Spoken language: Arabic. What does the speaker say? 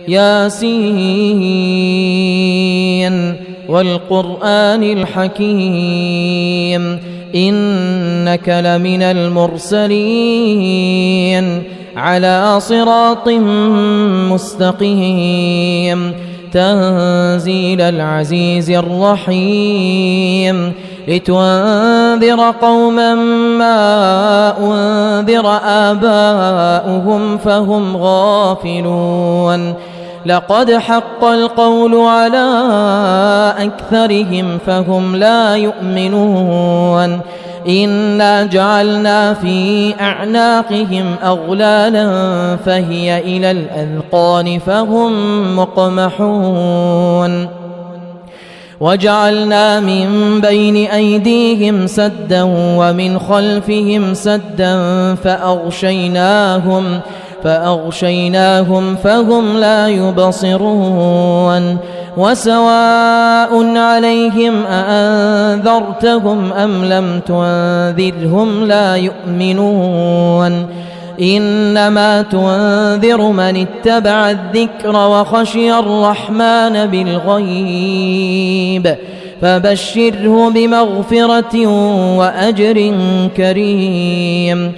ياسين والقرآن الحكيم إنك لمن المرسلين على صراط مستقيم تنزيل العزيز الرحيم لتنذر قوما ما أنذر آباؤهم فهم غافلون لقد حق القول على أكثرهم فهم لا يؤمنون إنا جعلنا في أعناقهم أغلالا فهي إلى الأذقان فهم مقمحون وجعلنا من بين أيديهم سدا ومن خلفهم سدا فأغشيناهم فهم لا يبصرون وسواء عليهم أأنذرتهم أم لم تنذرهم لا يؤمنون إنما تنذر من اتبع الذكر وخشي الرحمن بالغيب فبشره بمغفرة وأجر كريم